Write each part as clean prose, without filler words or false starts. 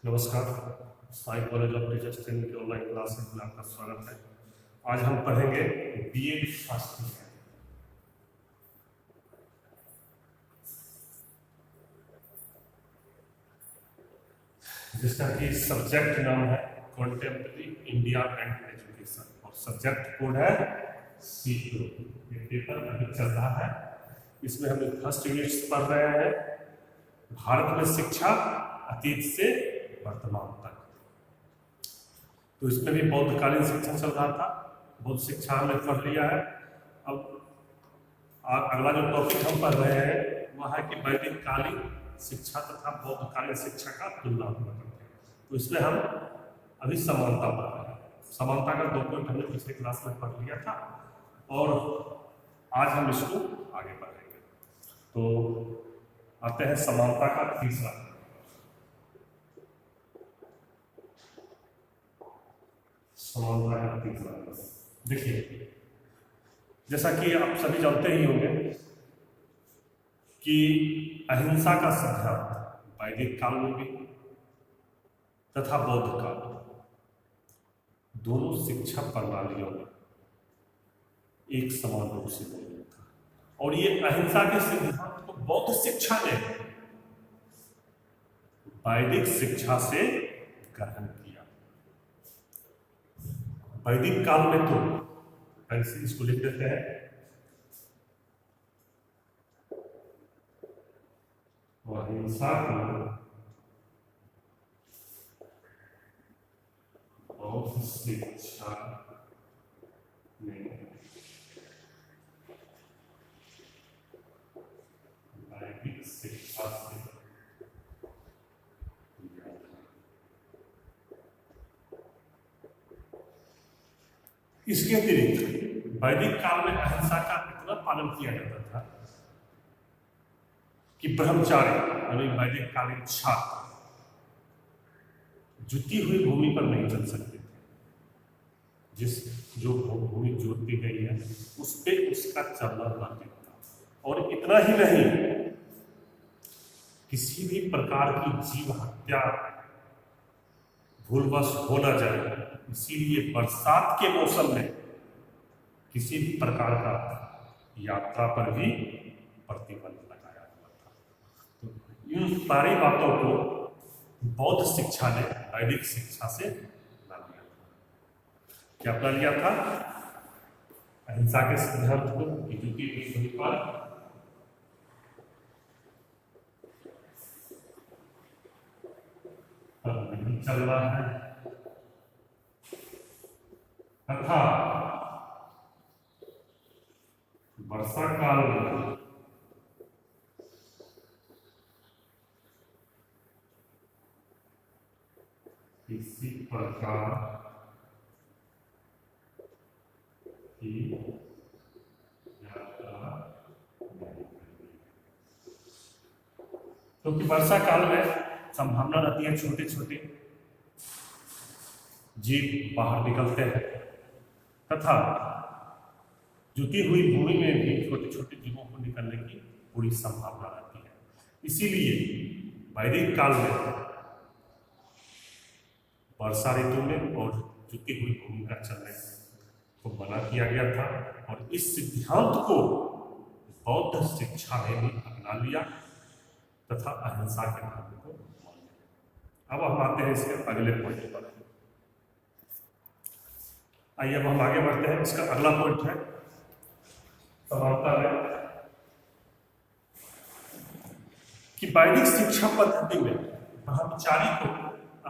नमस्कार। Sai college of teachers training की online classes में आपका स्वागत है। आज हम पढ़ेंगे बीएड फर्स्ट ईयर, जिसका कि सब्जेक्ट नाम है कॉन्टेम्परेरी इंडिया एंड एजुकेशन और सब्जेक्ट कोड है C2। ये पेपर अभी चल रहा है। इसमें हम फर्स्ट यूनिट पढ़ रहे हैं, भारत में शिक्षा अतीत से वर्तमान तक। तो इसमें भी बौद्धकालीन शिक्षा चल रहा था, बौद्ध शिक्षा हमने पढ़ लिया है। अब अगला जो टॉपिक हम पढ़ रहे हैं वह है कि वैदिक कालीन शिक्षा तथा बौद्धकालीन शिक्षा का तुलना करते हैं। तो इसमें हम अभी समानता पढ़ रहे हैं। समानता का 2 पॉइंट हमने पिछले क्लास में पढ़ लिया था और आज हम इसको आगे पढ़ेंगे। तो आते हैं समानता का तीसरा। समानता का तीसरा देखिए, जैसा कि आप सभी जानते ही होंगे कि अहिंसा का सिद्धांत वैदिक काल में भी तथा बौद्ध काल दोनों शिक्षा प्रणालियों में एक समान रूप से मौजूद था। और ये अहिंसा के सिद्धांत को बौद्ध शिक्षा ने वैदिक शिक्षा से ग्रहण किया। वैदिक काल में तो ऐसे इसको लिख देते हैं, अहिंसा को बौद्ध शिक्षा ने वैदिक शिक्षा से इसके अतिरिक्त वैदिक काल में अहिंसा का इतना पालन किया जाता था कि ब्रह्मचारी यानी वैदिक कालीन छात्र जुती हुई भूमि पर नहीं चल सकते थे। जो भूमि जोती गई है उस पे उसका चलना बाधित था। और इतना ही नहीं, किसी भी प्रकार की जीव हत्या भूलवश हो न जाए, इसीलिए बरसात के मौसम में किसी भी प्रकार का यात्रा पर भी प्रतिबंध लगाया हुआ था। तो इन सारी बातों को बौद्ध शिक्षा ने वैदिक शिक्षा से ला लिया था। क्या अपना लिया था? अहिंसा के सिद्धांत को जुटी हुई भूमि पर नहीं चल रहा है तथा वर्षा काल में किसी प्रकार की यात्रा नहीं। क्योंकि वर्षा काल में संभावना रहती है छोटे छोटे जीव बाहर निकलते हैं तथा जुती हुई भूमि में भी छोटे छोटे जीवों को निकलने की पूरी संभावना रहती है। इसीलिए वैदिक काल में वर्षा ऋतु में और जुती हुई भूमि का चलने को मना किया गया था। और इस सिद्धांत को बौद्ध शिक्षा ने भी अपना लिया तथा अहिंसा के धर्म को मान लिया। अब हम आते हैं इसके अगले पॉइंट पर। आइए अब हम आगे बढ़ते हैं। इसका अगला पॉइंट है समानता में कि वैदिक शिक्षा पद्धति में ब्रह्मचारी को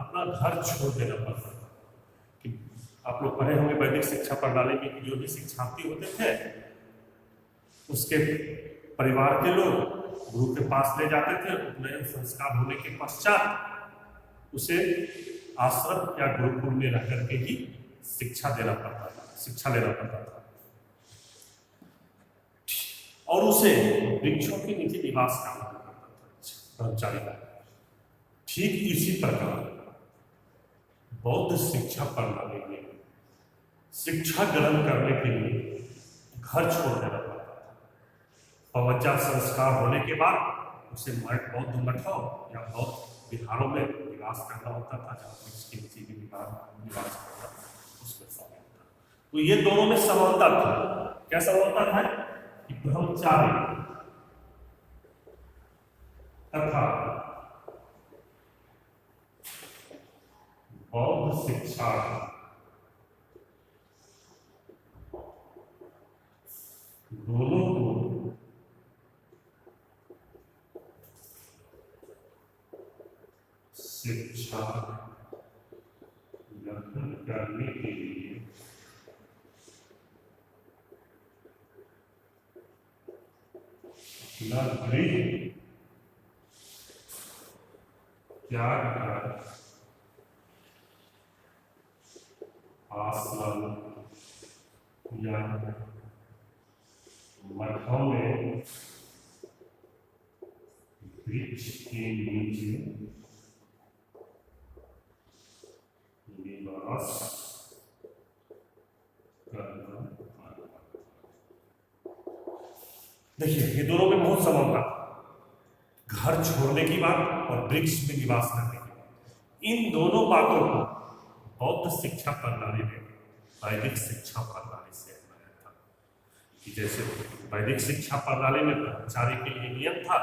अपना घर छोड़ देना पड़ता था। कि आप लोग पढ़े होंगे वैदिक शिक्षा प्रणाली में जो भी शिक्षार्थी होते थे उसके परिवार के लोग गुरु के पास ले जाते थे। उपनयन संस्कार होने के पश्चात उसे आश्रम या गुरुकुल में रह करके ही शिक्षा लेना पड़ता था और उसे वृक्षों के नीचे निवास करना पड़ता था ब्रह्मचारी का। ठीक इसी प्रकार बौद्ध शिक्षा प्रणाली में शिक्षा ग्रहण करने के लिए घर छोड़ देना पड़ता था। पवज्जा संस्कार होने के बाद उसे बौद्ध मठों या बौद्ध विहारों में निवास करना होता था, जहाँ वृक्ष के नीचे भी निवास करना उसमें शामिल था। तो ये दोनों में समानता थी। क्या समानता था? कि ब्रह्मचारी तथा बौद्ध शिक्षा दोनों को शिक्षा ग्रहण करने के लिए अपना गृह त्याग कर आश्रम या मठों में वृक्ष के नीचे निवास करना। देखिए, ये दोनों में बहुत समानता, घर छोड़ने की बात और वृक्ष में निवास करने की बात। इन दोनों बातों को बौद्ध शिक्षा प्रणाली ने वैदिक शिक्षा प्रणाली से अपनाया था। कि जैसे वैदिक शिक्षा प्रणाली में ब्रह्मचारी के लिए नियम था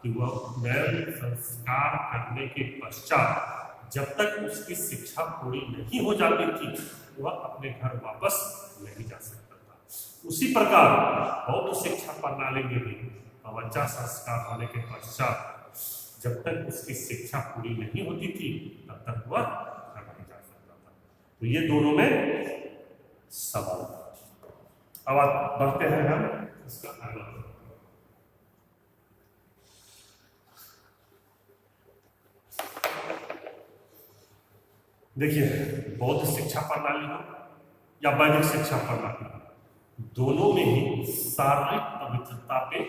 कि वह नैन संस्कार करने के पश्चात जब तक उसकी शिक्षा पूरी नहीं हो जाती थी वह अपने घर वापस नहीं जा सकता था। उसी प्रकार बौद्ध शिक्षा प्रणाली में भी बच्चा संस्कार होने के पश्चात जब तक उसकी शिक्षा पूरी नहीं होती थी तब तक वह घर नहीं जा सकता था। तो ये दोनों में सवाल था। अब आप बढ़ते हैं हम इसका अगला। देखिए, बौद्ध शिक्षा प्रणाली हो या वैदिक शिक्षा प्रणाली, दोनों में ही शारीरिक पवित्रता पे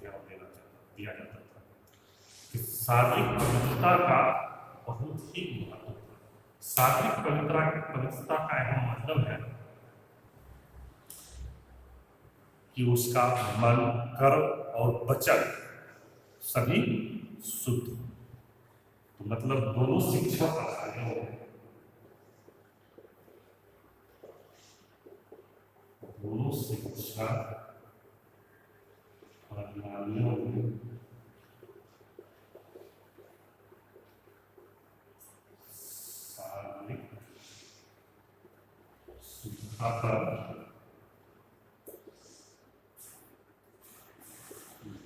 ध्यान दिया जाता था। कि शारीरिक पवित्रता का बहुत ही महत्व था। शारीरिक पवित्रता का यह मतलब है कि उसका मन, कर्म और वचन सभी शुद्ध। तो मतलब दोनों शिक्षा प्रणालियों में शारीरिक शुद्धता पर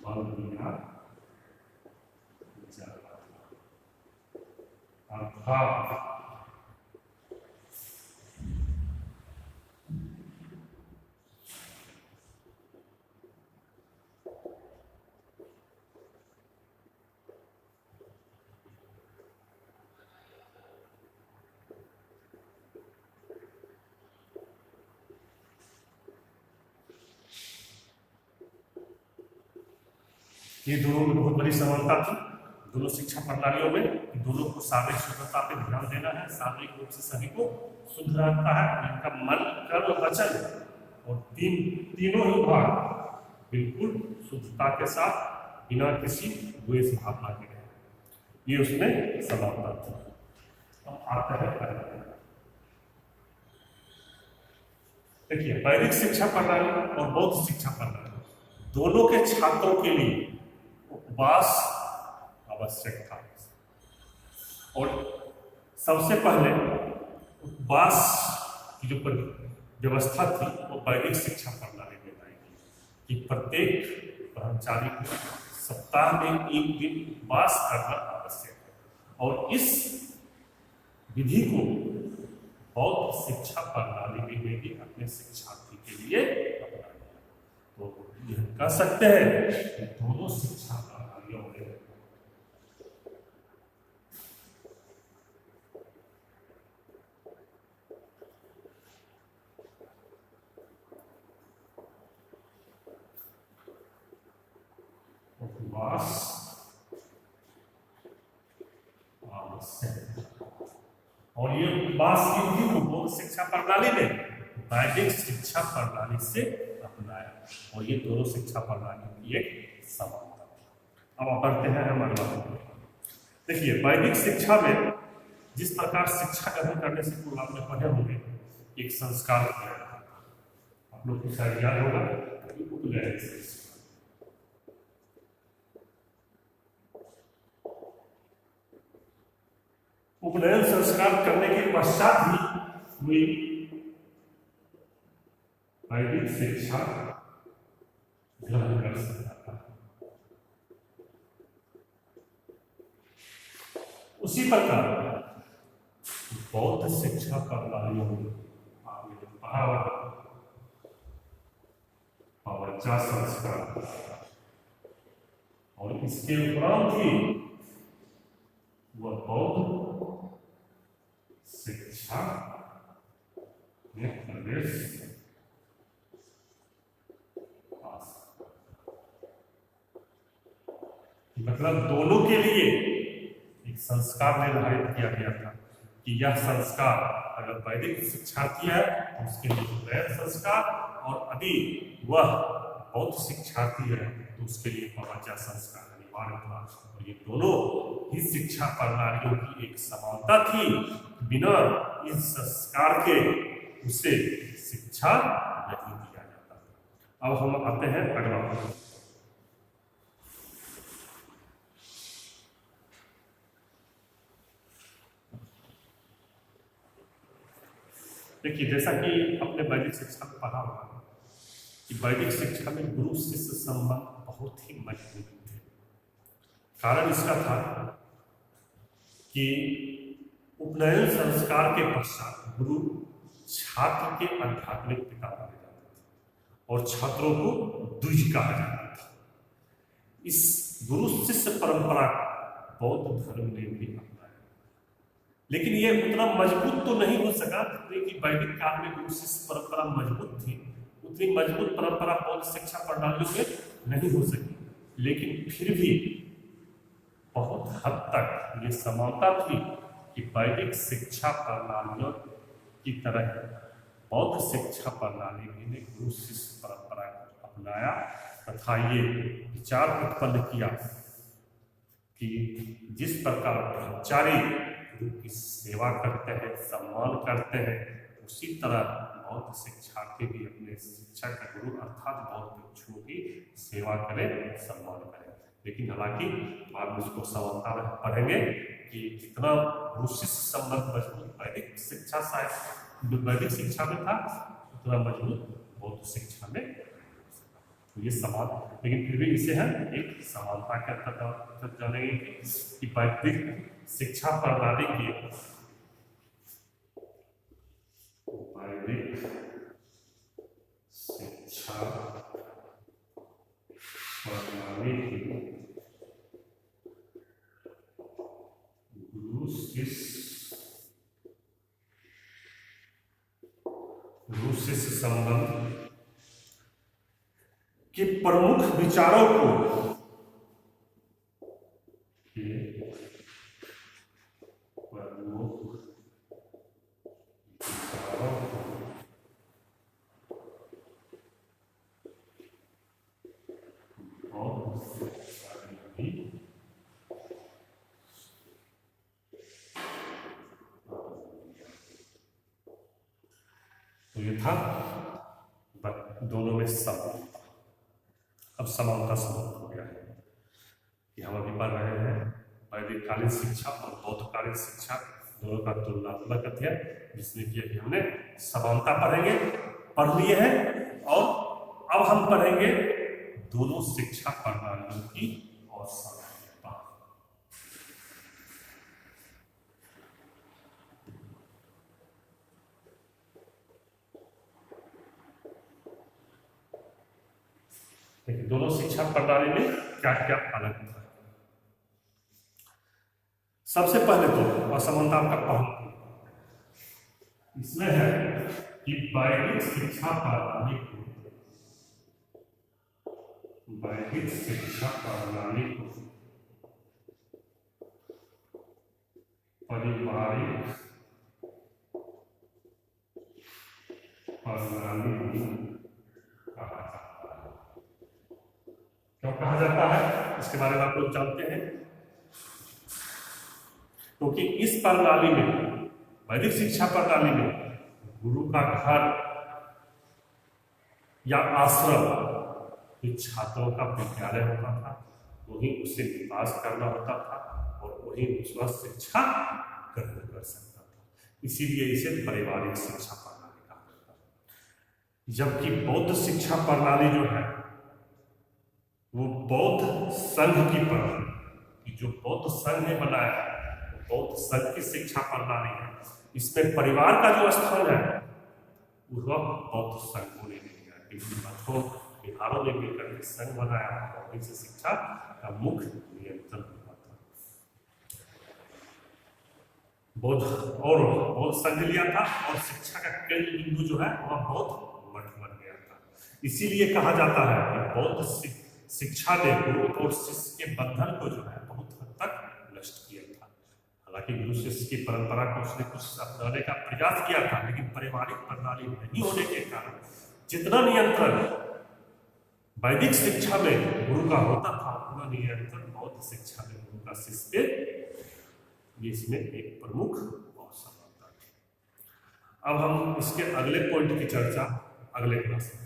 बल दिया जाता अर्थात ये दोनों में बहुत बड़ी समानता थी। दोनों शिक्षा प्रणालियों में दोनों को शारीरिक शुद्धता पे ध्यान देना है। शारीरिक रूप से सभी को शुद्ध रखता है। इनका मन, कर्म, वचन और तीनों ही भाग बिल्कुल शुद्धता के साथ बिना किसी द्वेष भावना के रहे। ये उसमें समानता थी। अब आता है देखिए, वैदिक शिक्षा प्रणाली और बौद्ध शिक्षा प्रणाली दोनों के छात्रों के लिए उपवास आवश्यक था। और सबसे पहले उपवास की जो व्यवस्था थी वो वैदिक शिक्षा प्रणाली में लाई गई कि प्रत्येक ब्रह्मचारी को सप्ताह में एक दिन उपवास करना आवश्यक है। और इस विधि को बौद्ध शिक्षा प्रणाली में भी अपने शिक्षार्थी के लिए अपनाया। तो यह कह सकते हैं कि दोनों शिक्षा प्रणालियों में उपवास आवश्यक। और ये उपवास की विधि को बौद्ध शिक्षा प्रणाली ने वैदिक शिक्षा प्रणाली से अपनाया। और ये दोनों शिक्षा प्रणाली की एक समानता। अब बढ़ते हैं हम अगला। देखिए वैदिक शिक्षा में जिस प्रकार शिक्षा ग्रहण करने से पूर्व आपने पढ़े होंगे एक संस्कार किया जाता था। आप लोग को शायद याद होगा कि उपनयन संस्कार। उपनयन संस्कार करने के पश्चात ही हुई वैदिक शिक्षा ग्रहण कर सकता था। उसी प्रकार बौद्ध शिक्षा प्रणालियों में आपने जो पढ़ा होगा पावरचा संस्कार और इसके उपरांत ही वह बौद्ध शिक्षा में प्रवेश मतलब दोनों के लिए एक संस्कार निर्धारित किया गया था कि यह संस्कार अगर वैदिक शिक्षार्थी है तो उसके लिए वैद संस्कार और यदि वह बौद्ध शिक्षार्थी है तो उसके लिए पावरचा संस्कार अनिवार्य था। और ये दोनों ही शिक्षा प्रणालियों की एक समानता थी, बिना इस संस्कार के उसे शिक्षा नहीं दिया जाता था। अब हम आते हैं अगला प्रश्न। देखिए जैसा कि अपने वैदिक शिक्षा में पढ़ा होगा कि वैदिक शिक्षा में गुरु शिष्य संबंध बहुत ही मजबूत थे। कारण इसका था कि उपनयन संस्कार के पश्चात गुरु छात्र के आध्यात्मिक पिता माने जाते थे और छात्रों को द्विज कहा जाता था। इस गुरु शिष्य परंपरा बौद्ध धर्म ने भी अपनाया, लेकिन यह उतना मजबूत तो नहीं हो सका जितने कि वैदिक काल में गुरु शिष्य परंपरा मजबूत थी। उतनी मजबूत परंपरा बौद्ध शिक्षा प्रणालियों में नहीं हो सकी, लेकिन फिर भी बहुत हद तक ये समानता थी कि वैदिक शिक्षा प्रणालियों की तरह बौद्ध शिक्षा प्रणाली भी ने गुरु शिष्य परंपरा को अपनाया तथा ये विचार उत्पन्न किया कि जिस प्रकार ब्रह्मचारी गुरु की सेवा करते हैं, सम्मान करते हैं, उसी तरह बौद्ध शिक्षार्थी भी अपने शिक्षा का गुरु अर्थात बौद्ध भिक्षुओं की सेवा करें, सम्मान करें। लेकिन हालांकि बाद में उसको समानता में पढ़ेंगे कि जितना गुरु शिष्य संबंध मजबूत वैदिक शिक्षा शायद वैदिक शिक्षा में था उतना मजबूत बौद्ध शिक्षा में। तो ये सवाल, लेकिन फिर भी इसे हम एक समानता के अंतर्गत जानेंगे कि वैदिक शिक्षा प्रणाली की वैदिक शिक्षा प्रणाली की गुरु शिष्य संबंध के प्रमुख विचारों को तो ये था दोनों में समानता। अब समानता समाप्त हो गया है कि हम अभी पढ़ रहे हैं वैदिक कालीन शिक्षा और बौद्धकालीन शिक्षा दोनों का तुलनात्मक अध्ययन, जिसमें कि हमने समानता पढ़ लिए हैं और अब हम पढ़ेंगे दोनों शिक्षा प्रणालियों की और समानता। देखिए दोनों शिक्षा प्रणाली में क्या क्या अलग था। सबसे पहले तो असमानता का पहलू इसमें है कि वैदिक शिक्षा प्रणाली को पारिवारिक प्रणाली कहा जाता है। क्यों कहा जाता है इसके बारे में आप लोग जानते हैं। क्योंकि इस प्रणाली में, वैदिक शिक्षा प्रणाली में, गुरु का घर या आश्रम जो छात्रों का विद्यालय होता था, वहीं उसे निवास करना होता था और वहीं उसका शिक्षा ग्रहण कर सकता था। इसीलिए इसे पारिवारिक शिक्षा प्रणाली कहा जाता है। जबकि बौद्ध शिक्षा प्रणाली जो है वो बौद्ध संघ की प्रणाली, जो बौद्ध संघ ने बनाया है, बौद्ध संघ की शिक्षा प्रणाली है। इसमें परिवार का जो स्थान है वह बौद्ध संघ को ले लिया, विभिन्न मठों विहारों ने मिलकर के संघ बनाया और इसे शिक्षा का मुख्य नियंत्रण हुआ था। बौद्ध संघ लिया था और शिक्षा का केंद्र बिंदु जो है वह बौद्ध मठ बन गया था। इसीलिए कहा जाता है कि बौद्ध शिक्षा ने गुरु और शिष्य के बंधन को जो है बहुत हद तक नष्ट किया था। हालांकि गुरु शिष्य की परंपरा को उसने कुछ अपनाने का प्रयास किया था, लेकिन पारिवारिक प्रणाली नहीं होने के कारण जितना नियंत्रण वैदिक शिक्षा में गुरु का होता था, उतना नियंत्रण बौद्ध शिक्षा में गुरु का शिष्य पे, इसमें एक प्रमुख असमानता थी। अब हम इसके अगले पॉइंट की चर्चा अगले क्लास में।